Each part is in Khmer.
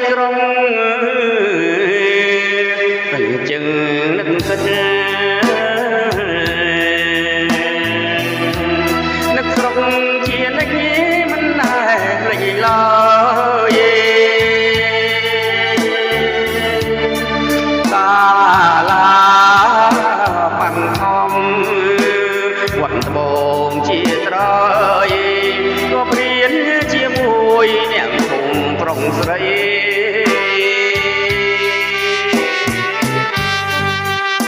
ក្រុងតែជឹងនឹកគិតនឹកស្រុកជានិច្ចមិនដែលភ្លេចឡើយតាឡាប៉ាន់ខំវត្តត្បូងជាត្រយក៏ព្រៀនជាមួយអ្នកភូមិប្រុងស្រី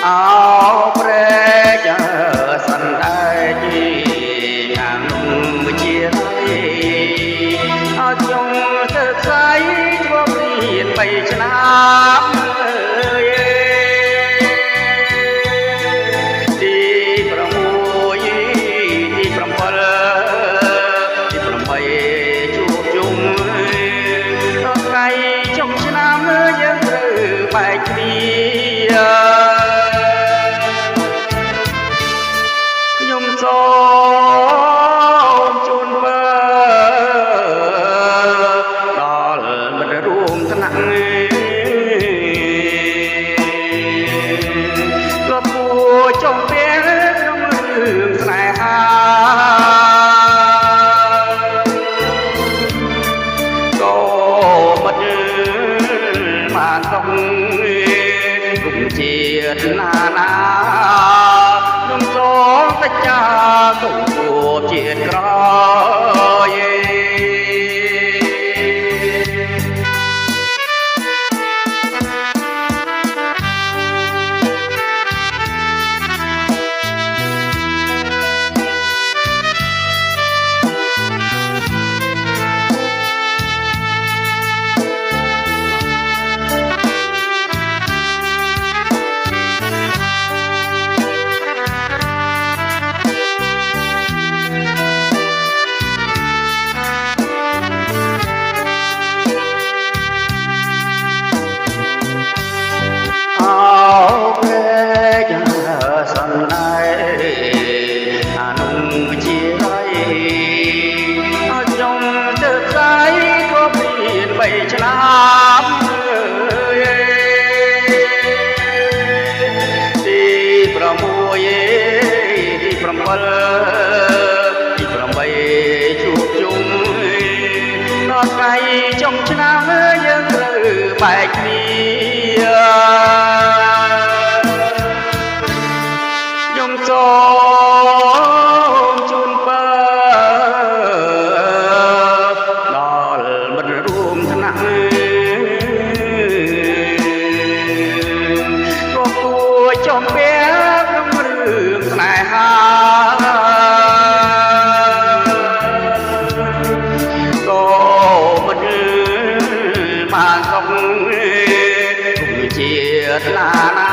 អោព្រែកសណ្ដែកអានុជារៃអត់ចង់ទៅខ្សែធ្វើព្រៀន3ឆ្នាំទី6ទី7ទី8ជួបជុំដល់ថ្ងៃចុងឆ្នាំយើងត្រូវបែកគ្នាខ្ញុំសូមជូនពរដល់មិត្តរួមថ្នាក់ក៏ពួរចុងពេលក្នុងរឿងស្នេហាក៏មិត្តបានសុខគុំជាតិណាណាខ្ញុំសូមសច្ចាទុកជួបជាតិក្រោយសណ្ដែកអានុជារៃអត់ចង់ទៅខ្សែក៏មាន3ឆ្នាំទី6ទី7ទី8ជួបជុំដល់ថ្ងៃចុងឆ្នាំយើងត្រូវបែកគ្នាខ្ញុំសូមជូនពរដល់មិត្តរួមថ្នាក់ក៏គួរចំពាក់ក្នុងរឿងស្នេហាក៏មិត្តបានសុខគុំជាតិណាណា